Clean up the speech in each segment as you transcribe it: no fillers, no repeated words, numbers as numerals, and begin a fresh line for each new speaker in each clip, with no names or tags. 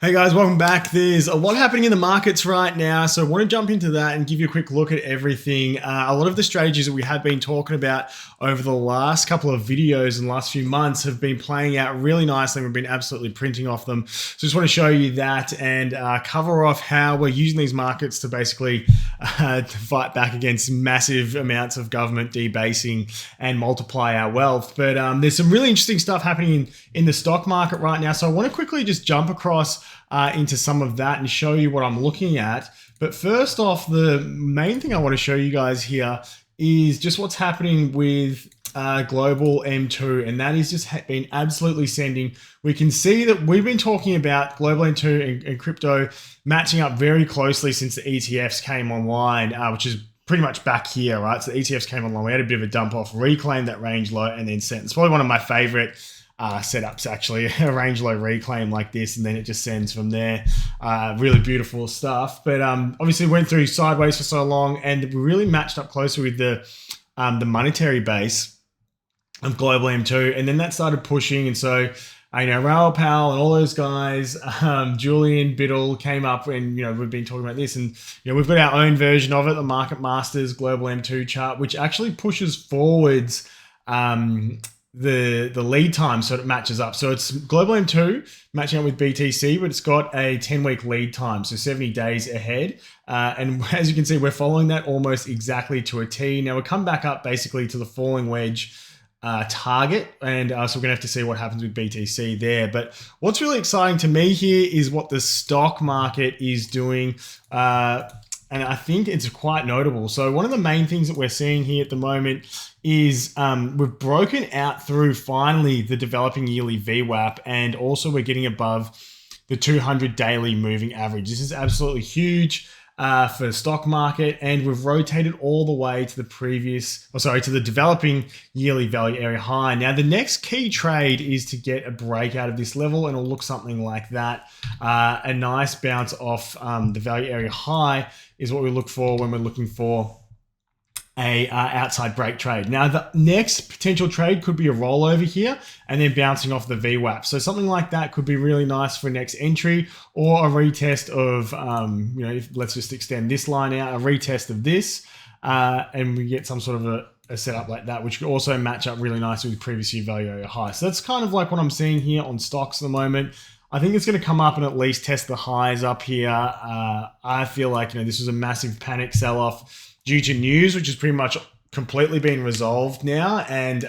Hey guys, welcome back. There's a lot happening in the markets right now, so I want to jump into that and give you a quick look at everything. A lot of the strategies that we have been talking about over the last couple of videos and last few months have been playing out really nicely. We've been absolutely printing off them. So just want to show you that and cover off how we're using these markets to basically to fight back against massive amounts of government debasing and multiply our wealth. But there's some really interesting stuff happening in the stock market right now. So I want to quickly just jump across into some of that and show you what I'm looking at. But first off, the main thing I want to show you guys here is just what's happening with global M2, and that is just been absolutely sending. We can see that we've been talking about global M2 and crypto matching up very closely since the ETFs came online, which is pretty much back here, right? So the ETFs came online, we had a bit of a dump off, reclaimed that range low, and then sent. It's probably one of my favorite setups, actually, a range low reclaim like this, and then it just sends from there. Really beautiful stuff. But obviously went through sideways for so long, and we really matched up closer with the monetary base of global M2, and then that started pushing. And so Raoul Powell and all those guys, Julian Biddle came up, and we've been talking about this, and we've got our own version of it, the Market Masters global M2 chart, which actually pushes forwards the lead time, so it matches up. So it's global M2 matching up with BTC, but it's got a 10-week lead time, so 70 days ahead. And as you can see, we're following that almost exactly to a T. Now we'll come back up basically to the falling wedge target, and so we're gonna have to see what happens with BTC there. But what's really exciting to me here is what the stock market is doing, and I think it's quite notable. So one of the main things that we're seeing here at the moment is we've broken out through finally the developing yearly VWAP, and also we're getting above the 200 daily moving average. This is absolutely huge for the stock market, and we've rotated all the way to the developing yearly value area high. Now the next key trade is to get a breakout of this level, and it'll look something like that. A nice bounce off the value area high is what we look for when we're looking for a outside break trade. Now the next potential trade could be a rollover here and then bouncing off the VWAP. So something like that could be really nice for next entry, or a retest of, let's just extend this line out, a retest of this, and we get some sort of a setup like that, which could also match up really nicely with previous year value area high. So that's kind of like what I'm seeing here on stocks at the moment. I think it's going to come up and at least test the highs up here. I feel like this was a massive panic sell-off due to news, which has pretty much completely been resolved now. And,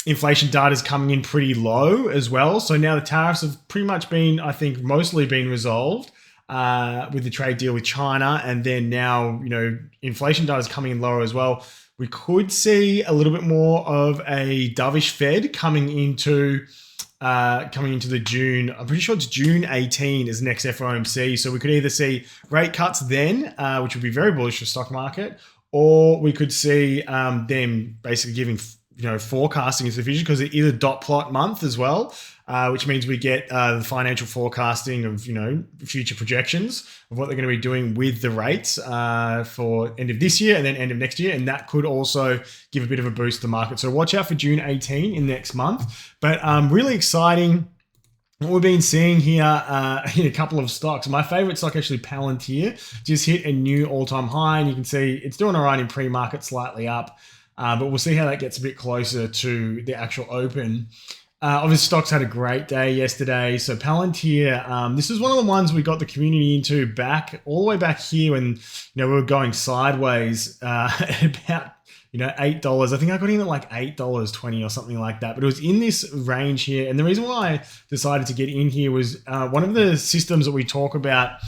inflation data is coming in pretty low as well. So now the tariffs have pretty much been, I think, mostly been resolved with the trade deal with China. And then now, inflation data is coming in lower as well. We could see a little bit more of a dovish Fed coming into the June. I'm pretty sure it's June 18 is next FOMC. So we could either see rate cuts then, which would be very bullish for stock market, or we could see them basically giving forecasting into the future, because it is a dot plot month as well, which means we get the financial forecasting of future projections of what they're going to be doing with the rates for end of this year and then end of next year, and that could also give a bit of a boost to the market. So watch out for June 18 in next month. But really exciting what we've been seeing here in a couple of stocks. My favorite stock, actually, Palantir, just hit a new all-time high, and you can see it's doing all right in pre-market, slightly up. But we'll see how that gets a bit closer to the actual open. Obviously, stocks had a great day yesterday. So Palantir, this is one of the ones we got the community into all the way back here when we were going sideways at about $8. I think I got in at like $8.20 or something like that. But it was in this range here. And the reason why I decided to get in here was one of the systems that we talk about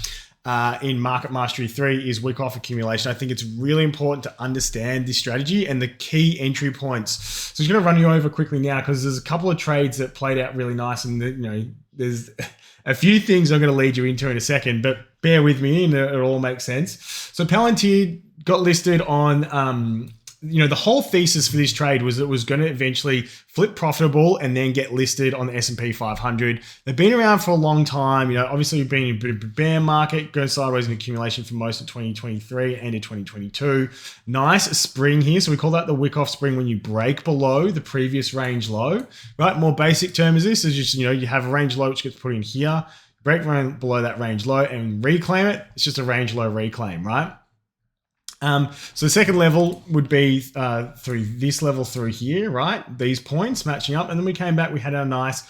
in Market Mastery 3 is week off accumulation. I think it's really important to understand this strategy and the key entry points. So I'm just going to run you over quickly now, because there's a couple of trades that played out really nice, and there's a few things I'm going to lead you into in a second, but bear with me and it all makes sense. So Palantir got listed on the whole thesis for this trade was it was going to eventually flip profitable and then get listed on the S&P 500. They've been around for a long time. Obviously we've been in a bit of a bear market, going sideways in accumulation for most of 2023 and in 2022. Nice spring here. So we call that the wick-off spring when you break below the previous range low, right? More basic term is this is just, you have a range low which gets put in here. break below that range low and reclaim it. It's just a range low reclaim, right? So the second level would be through this level through here, right? These points matching up. And then we came back, we had our nice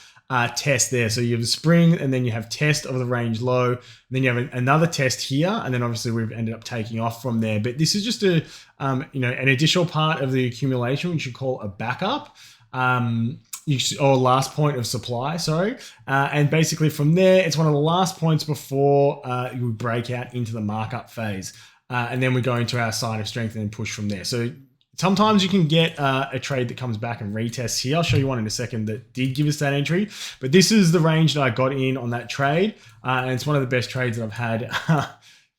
test there. So you have a spring and then you have test of the range low. And then you have another test here. And then obviously we've ended up taking off from there. But this is just a, an additional part of the accumulation, which you call a backup. Or last point of supply, sorry. And basically from there, it's one of the last points before you break out into the markup phase. And then we go into our sign of strength and then push from there. So sometimes you can get a trade that comes back and retests here. I'll show you one in a second that did give us that entry. But this is the range that I got in on that trade. And it's one of the best trades that I've had,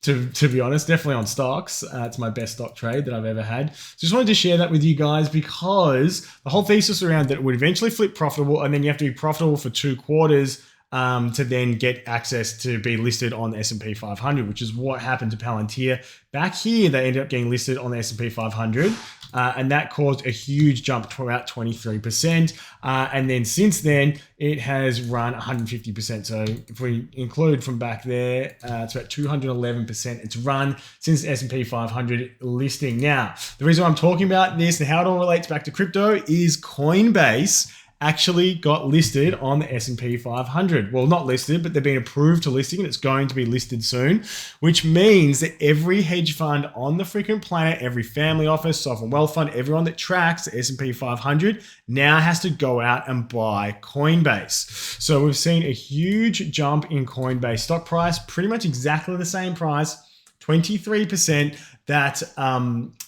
to be honest, definitely on stocks. It's my best stock trade that I've ever had. So just wanted to share that with you guys because the whole thesis around that it would eventually flip profitable and then you have to be profitable for 2 quarters to then get access to be listed on the S&P 500, which is what happened to Palantir. Back here, they ended up getting listed on the S&P 500, and that caused a huge jump to about 23%. And then since then, it has run 150%. So if we include from back there, it's about 211% it's run since the S&P 500 listing. Now, the reason I'm talking about this and how it all relates back to crypto is Coinbase actually got listed on the S&P 500. Well, not listed, but they've been approved to listing and it's going to be listed soon, which means that every hedge fund on the freaking planet, every family office, sovereign wealth fund, everyone that tracks the S&P 500 now has to go out and buy Coinbase. So we've seen a huge jump in Coinbase stock price, pretty much exactly the same price, 23% that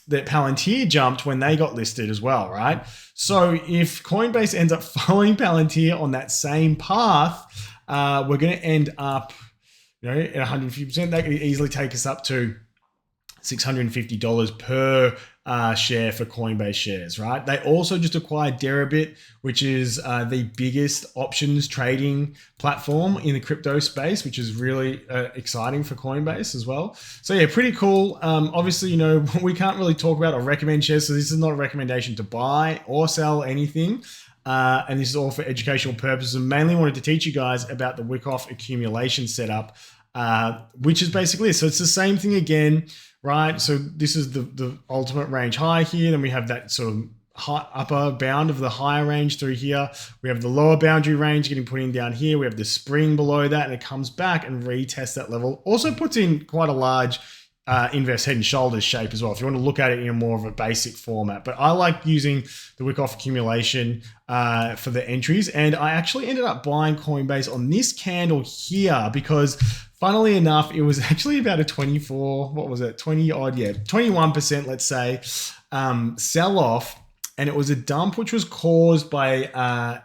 Palantir jumped when they got listed as well, right? So if Coinbase ends up following Palantir on that same path, we're going to end up, at 150%. That could easily take us up to $650 per share for Coinbase shares, right? They also just acquired Deribit, which is the biggest options trading platform in the crypto space, which is really exciting for Coinbase as well. So yeah, pretty cool. Obviously, we can't really talk about or recommend shares, so this is not a recommendation to buy or sell anything. And this is all for educational purposes. And mainly wanted to teach you guys about the Wyckoff accumulation setup, which is basically this. So it's the same thing again, right? So this is the ultimate range high here. Then we have that sort of upper bound of the higher range through here. We have the lower boundary range getting put in down here. We have the spring below that and it comes back and retests that level. Also puts in quite a large inverse head and shoulders shape as well, if you want to look at it in a more of a basic format. But I like using the Wyckoff accumulation for the entries. And I actually ended up buying Coinbase on this candle here because funnily enough, it was actually about a 21%, let's say, sell off. And it was a dump which was caused by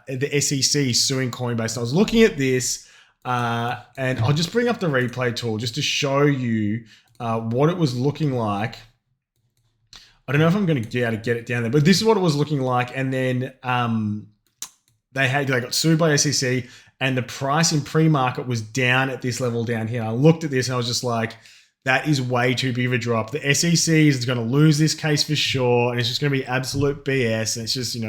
the SEC suing Coinbase. And I was looking at this and I'll just bring up the replay tool just to show you what it was looking like. I don't know if I'm going to be able to get it down there, but this is what it was looking like. And then they got sued by SEC and the price in pre-market was down at this level down here. I looked at this and I was just like, that is way too big of a drop. The SEC is going to lose this case for sure. And it's just going to be absolute BS. And it's just,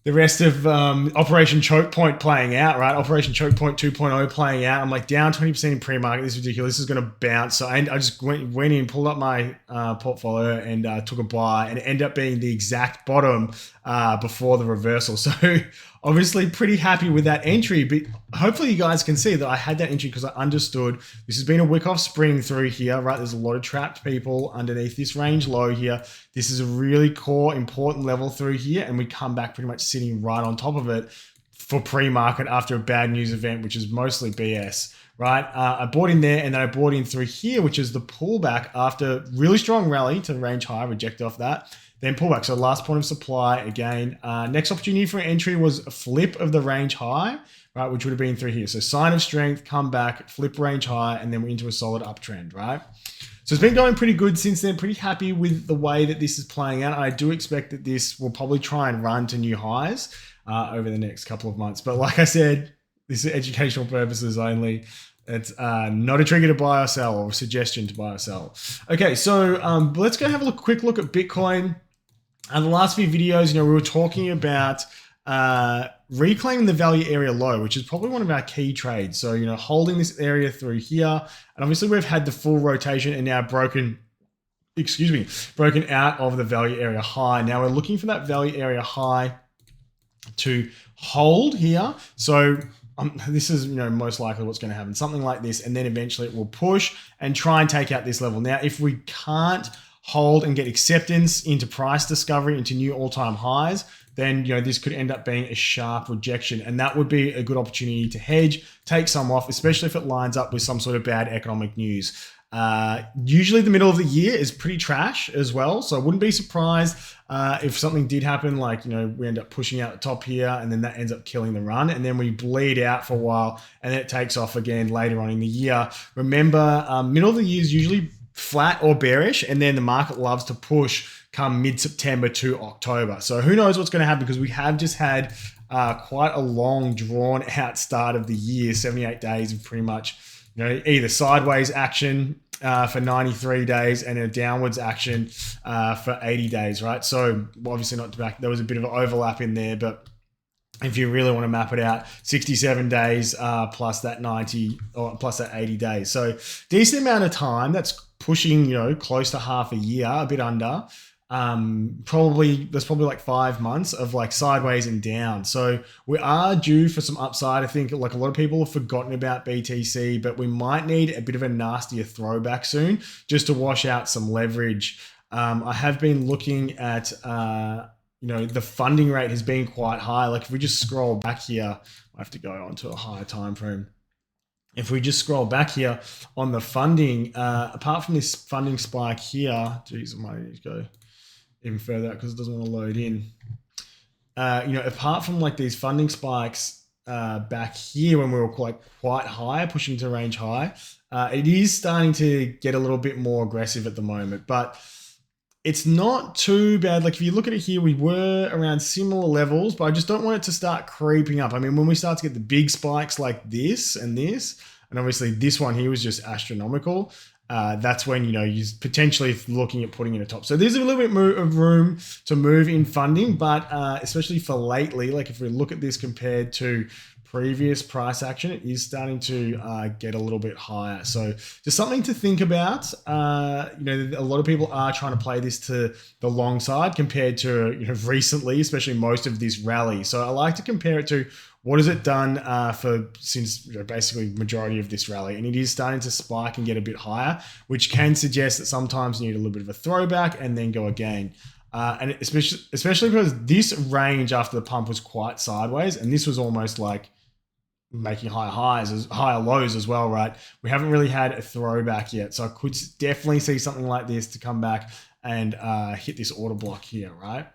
the rest of Operation Choke Point playing out, right? Operation Choke Point 2.0 playing out. I'm like down 20% in pre-market. This is ridiculous. This is going to bounce. So I just went in, pulled up my portfolio and took a buy, and it ended up being the exact bottom before the reversal. So obviously pretty happy with that entry, but hopefully you guys can see that I had that entry because I understood this has been a Wyckoff spring through here, right? There's a lot of trapped people underneath this range low here. This is a really core important level through here, and we come back pretty much sitting right on top of it for pre-market after a bad news event, which is mostly BS, right? I bought in there and then I bought in through here, which is the pullback after really strong rally to the range high, reject off that. Then pullback, so last point of supply again. Next opportunity for entry was a flip of the range high, right, which would have been through here. So sign of strength, come back, flip range high, and then we're into a solid uptrend, right? So it's been going pretty good since then, pretty happy with the way that this is playing out. I do expect that this will probably try and run to new highs over the next couple of months. But like I said, this is educational purposes only. It's not a trigger to buy or sell or a suggestion to buy or sell. Okay, so let's go have a quick look at Bitcoin. The last few videos, we were talking about reclaiming the value area low, which is probably one of our key trades. So, holding this area through here. And obviously we've had the full rotation and now broken out of the value area high. Now we're looking for that value area high to hold here. So this is most likely what's going to happen, something like this, and then eventually it will push and try and take out this level. Now, if we can't hold and get acceptance into price discovery, into new all-time highs, then this could end up being a sharp rejection, and that would be a good opportunity to hedge, take some off, especially if it lines up with some sort of bad economic news. Usually the middle of the year is pretty trash as well, so I wouldn't be surprised if something did happen, like we end up pushing out the top here and then that ends up killing the run, and then we bleed out for a while and then it takes off again later on in the year. Remember, middle of the year is usually flat or bearish, and then the market loves to push come mid-September to October. So who knows what's going to happen, because we have just had quite a long drawn out start of the year, 78 days of pretty much either sideways action for 93 days and a downwards action for 80 days, right? So obviously not back, there was a bit of an overlap in there, but if you really want to map it out, 67 days plus that 90 or plus that 80 days. So decent amount of time. That's pushing, close to half a year, a bit under. There's probably like 5 months of like sideways and down. So we are due for some upside. I think like a lot of people have forgotten about BTC, but we might need a bit of a nastier throwback soon just to wash out some leverage. I have been looking at, the funding rate has been quite high. Like if we just scroll back here, I have to go on to a higher time frame. If we just scroll back here on the funding, apart from this funding spike here, geez, I might need to go even further because it doesn't want to load in. Apart from like these funding spikes back here when we were quite high, pushing to range high, it is starting to get a little bit more aggressive at the moment, but it's not too bad. Like if you look at it here, we were around similar levels, but I just don't want it to start creeping up. I mean, when we start to get the big spikes like this, and obviously this one here was just astronomical, that's when, you're potentially looking at putting in a top. So there's a little bit of room to move in funding, but especially for lately, like if we look at this compared to previous price action, it is starting to get a little bit higher. So just something to think about. A lot of people are trying to play this to the long side compared to recently, especially most of this rally. So I like to compare it to what has it done since basically majority of this rally, and it is starting to spike and get a bit higher, which can suggest that sometimes you need a little bit of a throwback and then go again. And especially because this range after the pump was quite sideways, and this was almost like making higher lows as well, right? We haven't really had a throwback yet, so I could definitely see something like this to come back and hit this order block here, right?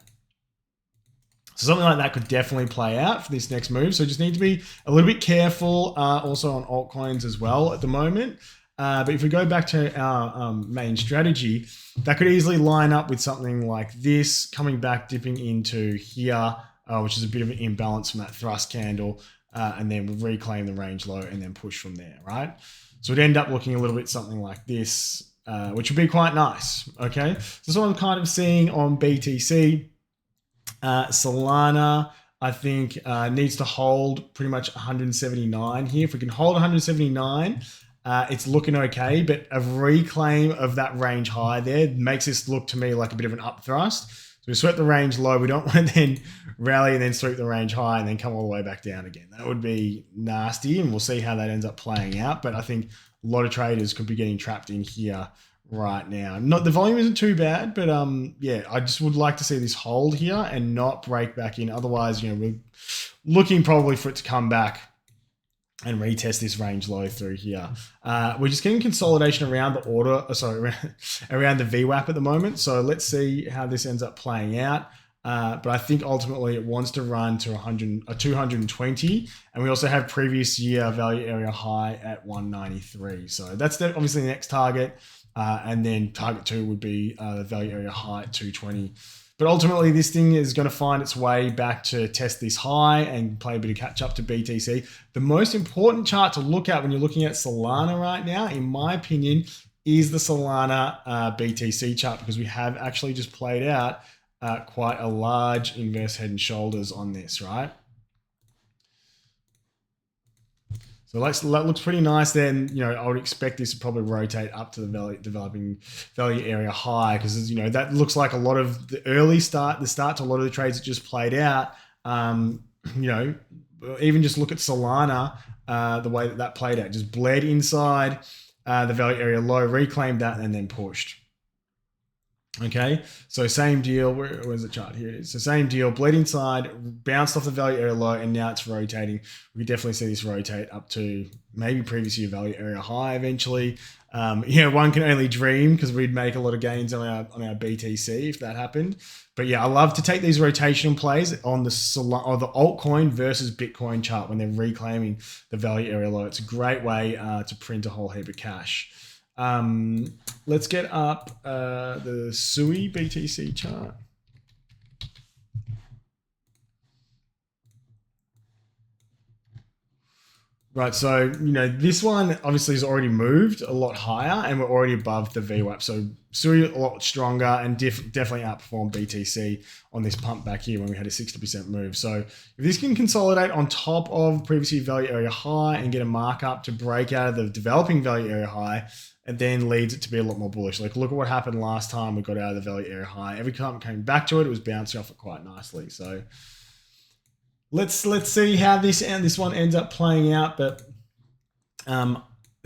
So something like that could definitely play out for this next move. So just need to be a little bit careful also on altcoins as well at the moment. But if we go back to our main strategy, that could easily line up with something like this, coming back, dipping into here, which is a bit of an imbalance from that thrust candle, and then we'll reclaim the range low and then push from there, right? So it'd end up looking a little bit something like this, which would be quite nice, okay? So that's what I'm kind of seeing on BTC. Salana, I think, needs to hold pretty much 179 here. If we can hold 179, it's looking okay, but a reclaim of that range high there makes this look to me like a bit of an up thrust. So we sweep the range low. We don't want to then rally and then sweep the range high and then come all the way back down again. That would be nasty, and we'll see how that ends up playing out. But I think a lot of traders could be getting trapped in here right now. The volume isn't too bad, but yeah, I just would like to see this hold here and not break back in. Otherwise, we're looking probably for it to come back and retest this range low through here. We're just getting consolidation around the around the VWAP at the moment. So let's see how this ends up playing out. But I think ultimately it wants to run to 220. And we also have previous year value area high at 193. So that's obviously the next target. And then target 2 would be the value area high at 220. But ultimately, this thing is going to find its way back to test this high and play a bit of catch up to BTC. The most important chart to look at when you're looking at Salana right now, in my opinion, is the Salana BTC chart, because we have actually just played out quite a large inverse head and shoulders on this, right? So that looks pretty nice. Then, I would expect this to probably rotate up to the developing value area high, because, that looks like a lot of the start to a lot of the trades that just played out. Even just look at Salana, the way that played out, just bled inside the value area low, reclaimed that, and then pushed. Okay, so same deal. Where's the chart? Here it is. So same deal, bled inside, bounced off the value area low, and now it's rotating. We could definitely see this rotate up to maybe previous year value area high eventually. One can only dream, because we'd make a lot of gains on our BTC if that happened. But yeah, I love to take these rotational plays on the altcoin versus Bitcoin chart when they're reclaiming the value area low. It's a great way to print a whole heap of cash. Let's get up the SUI BTC chart. Right, so, this one obviously has already moved a lot higher, and we're already above the VWAP. So SUI a lot stronger, and definitely outperformed BTC on this pump back here when we had a 60% move. So if this can consolidate on top of previous year value area high and get a markup to break out of the developing value area high, and then leads it to be a lot more bullish. Like, look at what happened last time we got out of the value area high. Every time it came back to it, it was bouncing off it quite nicely. So let's see how this one ends up playing out. But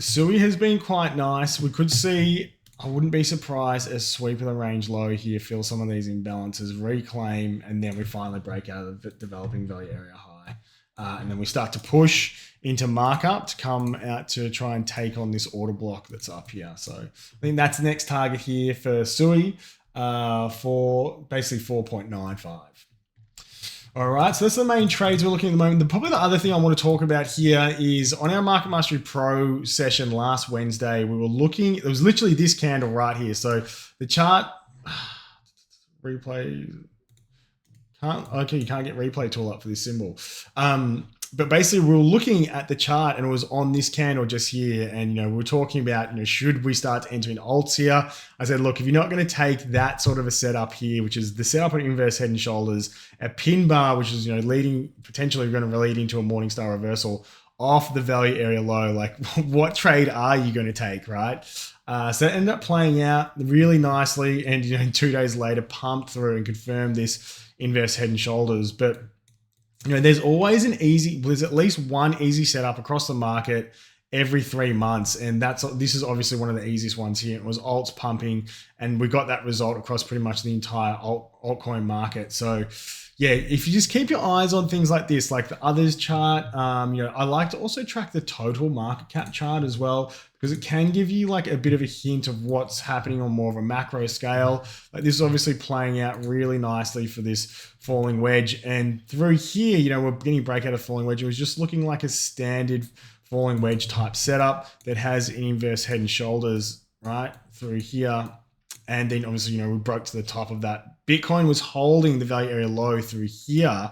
SUI has been quite nice. We could see, I wouldn't be surprised, a sweep of the range low here, fill some of these imbalances, reclaim, and then we finally break out of the developing value area high. And then we start to push into markup to come out to try and take on this order block that's up here. So I think that's the next target here for SUI, for basically 4.95. All right, so that's the main trades we're looking at the moment. Probably the other thing I want to talk about here is on our Market Mastery Pro session last Wednesday, we were looking, it was literally this candle right here. So the chart, replay, you can't get replay tool up for this symbol. But basically we were looking at the chart, and it was on this candle just here. And, we were talking about, should we start to enter in alts here? I said, look, if you're not going to take that sort of a setup here, which is the setup on inverse head and shoulders, a pin bar, which is, potentially going to lead into a Morningstar reversal off the value area low, like what trade are you going to take, right? So it ended up playing out really nicely, and 2 days later pumped through and confirmed this inverse head and shoulders. But there's always there's at least one easy setup across the market every 3 months, and this is obviously one of the easiest ones here. It was alts pumping, and we got that result across pretty much the entire altcoin market. So yeah, if you just keep your eyes on things like this, like the others chart, I like to also track the total market cap chart as well, because it can give you like a bit of a hint of what's happening on more of a macro scale. Like this is obviously playing out really nicely for this falling wedge. And through here, we're getting breakout of falling wedge. It was just looking like a standard falling wedge type setup that has an inverse head and shoulders right through here. And then obviously, we broke to the top of that. Bitcoin was holding the value area low through here.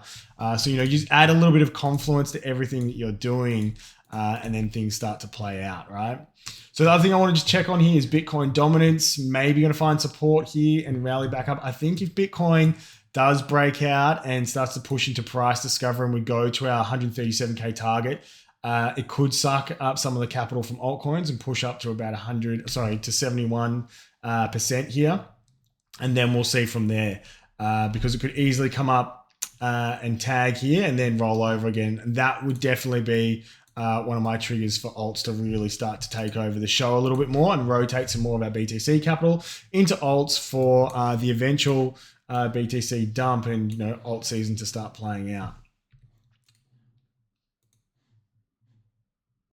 So, you just add a little bit of confluence to everything that you're doing, and then things start to play out, right? So the other thing I want to just check on here is Bitcoin dominance. Maybe going to find support here and rally back up. I think if Bitcoin does break out and starts to push into price discovery and we go to our 137K target, it could suck up some of the capital from altcoins and push up to about 71% here. And then we'll see from there, because it could easily come up and tag here and then roll over again. And that would definitely be one of my triggers for alts to really start to take over the show a little bit more and rotate some more of our BTC capital into alts for the eventual BTC dump and alt season to start playing out.